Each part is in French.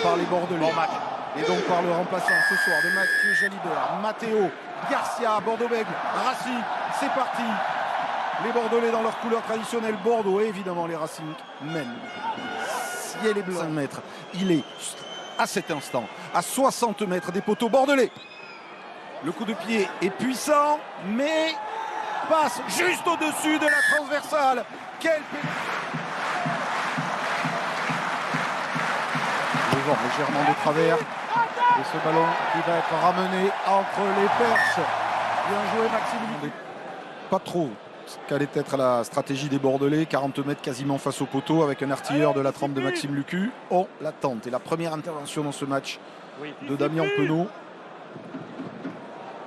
Par les Bordelais. Et donc par le remplaçant ce soir de Mathieu Jalibert, Matteo, Garcia, Bordeaux-Bègles, Racing, c'est parti. Les Bordelais dans leur couleur traditionnelle Bordeaux et évidemment les Racing mènent. Ciel est blanc. 5 mètres, il est à cet instant à 60 mètres des poteaux bordelais. Le coup de pied est puissant, mais passe juste au-dessus de la transversale. Quel le vent légèrement de travers. Et ce ballon qui va être ramené entre les perches. Bien joué Maxime. Pas trop ce qu'allait être la stratégie des Bordelais. 40 mètres quasiment face au poteau avec un artilleur de la trempe de Maxime Lucu. On l'attente. Et la première intervention dans ce match de Damien Penaud,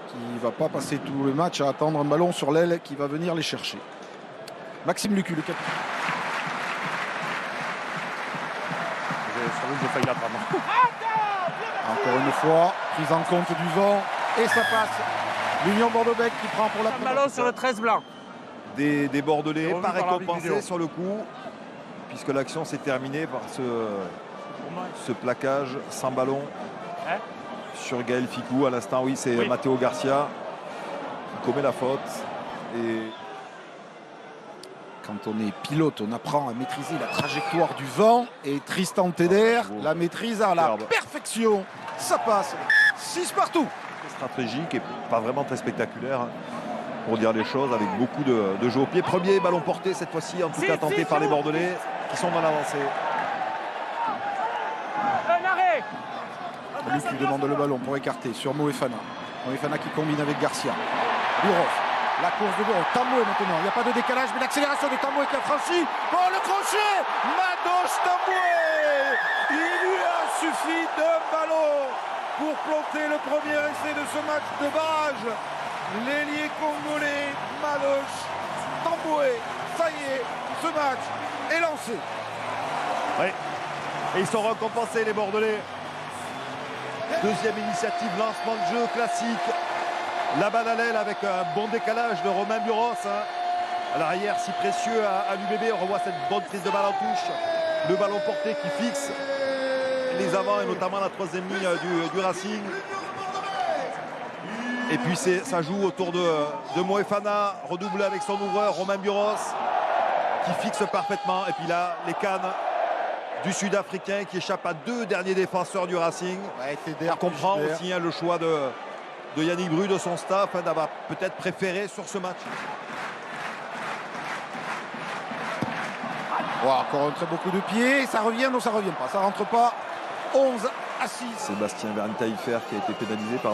qui ne va pas passer tout le match à attendre un ballon sur l'aile qui va venir les chercher. Maxime Lucu, le capitaine. J'ai failli l'attraper. Encore une fois, prise en compte du vent. Et ça passe. L'Union Bordeaux-Bègles qui prend pour la Un ballon sur le 13 blanc. Des Bordelais, pas récompensés sur le coup, puisque l'action s'est terminée par ce plaquage sans ballon sur Gaël Ficou. À l'instant, oui, c'est Matteo Garcia qui commet la faute. Et quand on est pilote, on apprend à maîtriser la trajectoire du vent. Et Tristan Teder la maîtrise à la perfection. Ça passe. 6 partout. Stratégique et pas vraiment très spectaculaire, hein, pour dire les choses, avec beaucoup de jeux au pied. Premier ballon porté cette fois-ci, en tout cas tenté par les Bordelais qui sont dans l'avancée. Lui qui demande le ballon pour écarter sur Moefana. Moefana qui combine avec Garcia. Buros. La course de Buros. Tamboué maintenant. Il n'y a pas de décalage, mais l'accélération de Tamboué qui a franchi. Oh, le crochet Madoche Tamboué. Il lui a suffi d'un ballon pour planter le premier essai de ce match de barrage. L'ailier congolais Madoche Tamboué. Ça y est, ce match est lancé. Oui. Et ils sont récompensés, les Bordelais. Deuxième initiative, lancement de jeu classique. La balle à l'aile avec un bon décalage de Romain Buros. À l'arrière, si précieux à l'UBB. On revoit cette bonne prise de balle en touche. Le ballon porté qui fixe les avants et notamment la troisième ligne du Racing. Et puis ça joue autour de Moefana, redoublé avec son ouvreur Romain Buros, qui fixe parfaitement. Et puis là, les cannes du Sud-Africain qui échappe à 2 derniers défenseurs du Racing. On comprend aussi le choix de Yannick Bru, de son staff, d'avoir peut-être préféré sur ce match. Encore un très beau coup de pied. Ça revient, non ça revient pas. Ça rentre pas. 11 à 6. Sébastien Vernitaillefer qui a été pénalisé par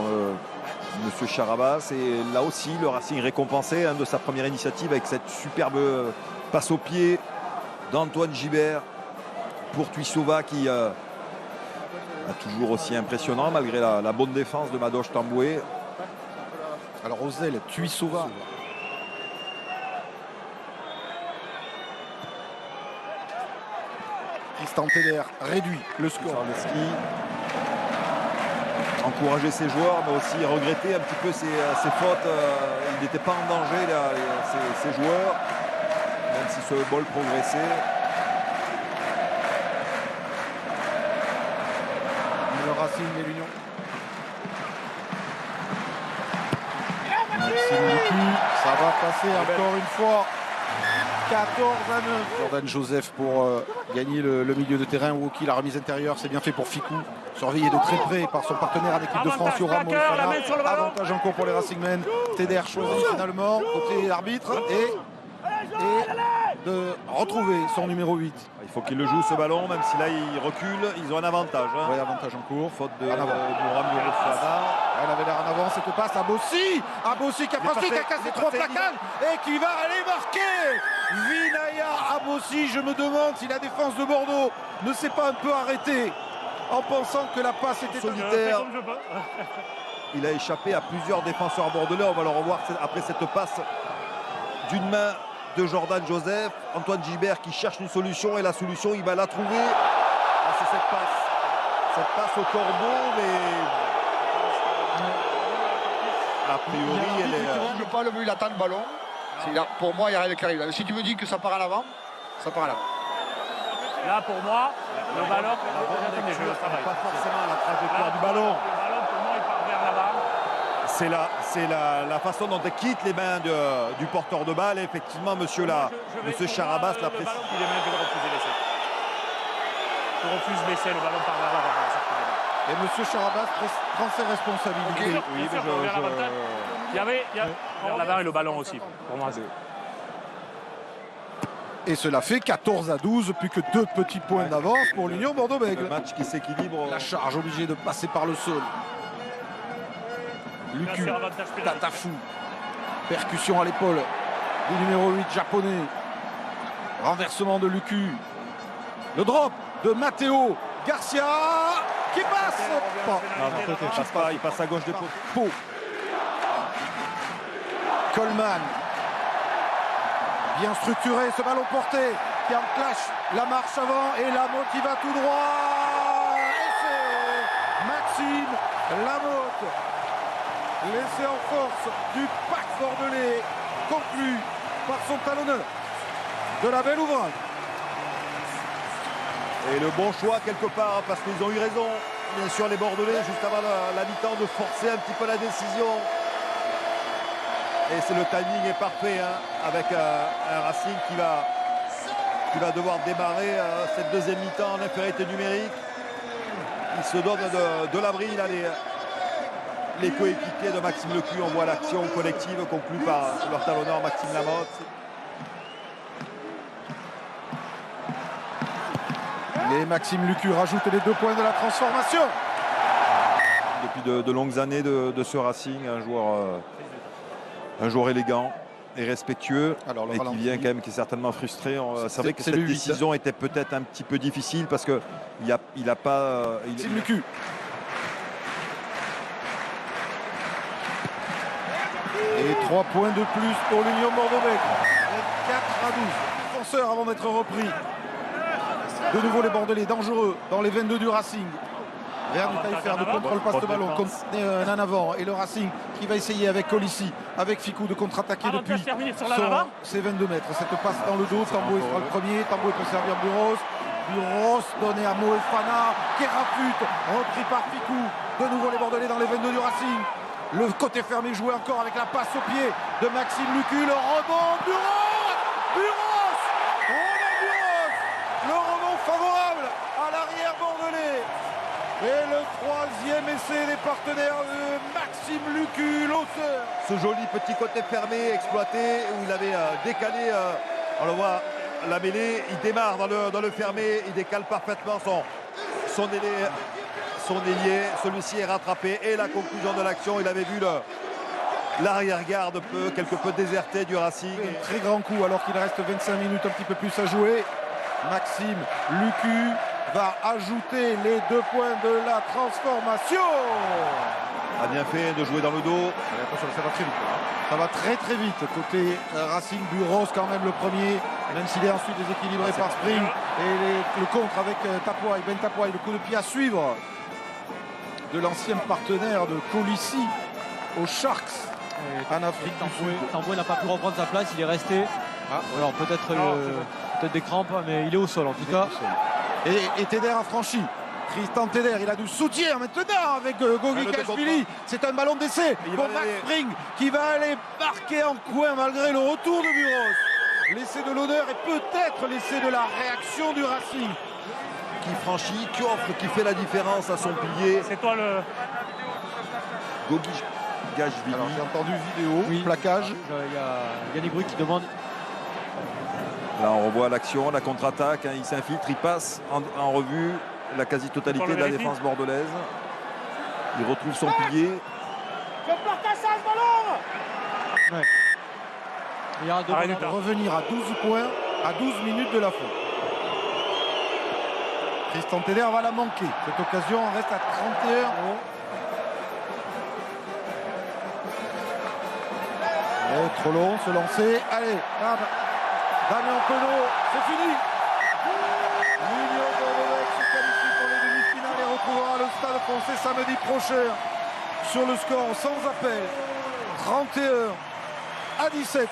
Monsieur Charabas. Et là aussi, le Racing récompensé de sa première initiative avec cette superbe passe au pied d'Antoine Gibert pour Tuisova qui toujours aussi impressionnant malgré la bonne défense de Madoche Tamboué. Alors aux ailes, Tuisova. Tristan Teder réduit le score. Encourager ses joueurs, mais aussi regretter un petit peu ses fautes. Il n'était pas en danger, ses joueurs, même si ce ball progressait. Le Racing et l'Union. Maxime Lucu, ça va passer encore une fois. 14 à 9. Jordan Joseph pour gagner le milieu de terrain. Woki, la remise intérieure, c'est bien fait pour Ficou. Surveillé de très près par son partenaire en équipe de France, Yoram Moefana. Avantage encore pour les Racingmen. Teder choisi finalement côté arbitre et de retrouver son numéro 8. Il faut qu'il le joue ce ballon, même si là il recule, ils ont un avantage. Oui, avantage en cours. Faute de Ramiro Moefana. Elle avait l'air en avant, cette passe à Bossi. Abossi qui a franchi, qui a cassé 3 placanes et qui va aller marquer. Vinaya Abossi, je me demande si la défense de Bordeaux ne s'est pas un peu arrêtée en pensant que la passe était solitaire. Il a échappé à plusieurs défenseurs bordelais. On va le revoir après cette passe d'une main de Jordan Joseph. Antoine Gibert qui cherche une solution et la solution, il va la trouver. C'est cette passe. Cette passe au corbeau, mais a priori, elle est... Je ne pas le but, il attend le ballon. Pour moi, il n'y a rien qui arrive. Si tu me dis que ça part à l'avant, ça part à l'avant. Là, pour moi, Le ballon, pas forcément la trajectoire du ballon. Le ballon, pour moi, il part vers là-bas. C'est la façon dont elle quitte les mains du porteur de balle. Et effectivement, monsieur Charabas l'a précisé. Il est même que de refuser l'essai. Je refuse l'essai, le ballon part vers là-bas. Et monsieur Charabas prend ses responsabilités. Oui, mais il y avait vers l'avant et le ballon aussi, pour moi. Et cela fait 14-12, plus que 2 petits points d'avance pour l'Union Bordeaux-Bègles. Le match qui s'équilibre. La charge obligée de passer par le sol. Lucu, Tatafou, percussion à l'épaule du numéro 8 japonais. Renversement de Lucu. Le drop de Matteo Garcia qui passe. Il passe à gauche des potes. Pau. Coleman. Bien structuré ce ballon porté qui enclenche la marche avant et Lamotte qui va tout droit. Et c'est Maxime Lamotte. L'essai en force du pack bordelais conclu par son talonneur de la belle ouvrage. Et le bon choix quelque part parce qu'ils ont eu raison. Bien sûr les Bordelais juste avant la mi-temps de forcer un petit peu la décision. Et c'est le timing est parfait avec un Racing qui va devoir démarrer cette deuxième mi-temps en infériorité numérique. Il se donne de l'abri là les coéquipiers de Maxime Lecu. On voit l'action collective conclue par leur talonneur Maxime Lamotte. Et Maxime Lucu rajoute les 2 points de la transformation. Depuis de longues années de ce Racing, un joueur élégant et respectueux. Alors, et qui vient quand même, qui est certainement frustré. C'est vrai que cette décision était peut-être un petit peu difficile parce qu'il n'a pas... Maxime Lucu. Et 3 points de plus pour l'Union Bordeaux-Bègles. 4-12. Défenseur avant d'être repris. De nouveau les Bordelais dangereux dans les 22 du Racing. Rien de Taillefer ne contrôle pas ce ballon. Un avant et le Racing qui va essayer avec Colissi, avec Ficou de contre-attaquer depuis ses 22 mètres. Cette passe dans le dos, Tamboué sera le premier. Tamboué peut servir Buros. Buros donné à Moefana qui rafute, repris par Ficou. De nouveau les Bordelais dans les 22 du Racing. Le côté fermé joué encore avec la passe au pied de Maxime Lucu. Le rebond, Buros. Le rebond favorable à l'arrière bordelais. Et le 3e essai des partenaires de Maxime Lucu, l'auteur. Ce joli petit côté fermé, exploité, où il avait décalé, on le voit, la mêlée. Il démarre dans le fermé, il décale parfaitement son ailier. Celui-ci est rattrapé. Et la conclusion de l'action, il avait vu l'arrière-garde quelque peu déserté du Racing. Un très grand coup alors qu'il reste 25 minutes, un petit peu plus à jouer. Maxime Lucu va ajouter les 2 points de la transformation. A bien fait de jouer dans le dos. Attention, ça va très vite. Ça va très très vite. Côté Racing, Buros quand même le premier, même s'il est ensuite déséquilibré par Spring. Et le contre avec Tapoy, Ben Tapoy, le coup de pied à suivre de l'ancien partenaire de Colissi aux Sharks en Afrique du Sud. Tamboué n'a pas pu reprendre sa place, il est resté. Alors peut-être des crampes, mais il est au sol en tout cas. Et Teder a franchi. Tristan Teder, il a du soutien maintenant avec Gogi Kashvili. C'est un ballon d'essai pour Max Spring qui va aller marquer en coin malgré le retour de Buros. L'essai de l'honneur et peut-être l'essai de la réaction du Racing. Qui franchit, qui offre, qui fait la différence à son pilier. C'est toi le... Gogi Kashvili. Alors j'ai entendu vidéo, plaquage. Il y a Yannick Bruy qui demande. Là on revoit l'action, la contre-attaque, il s'infiltre, il passe en revue la quasi-totalité de la défense bordelaise. Il retrouve son pilier. Je partage ça, ce ballon. Ouais. Il y aura de revenir à 12 points à 12 minutes de la fin. Tristan Teder va la manquer. Cette occasion on reste à 31. Et trop long, se lancer. Allez, Damien Penaud, c'est fini. L'Union Bordeaux se qualifie pour les demi-finales et retrouvera le Stade Français samedi prochain sur le score sans appel. 31-17.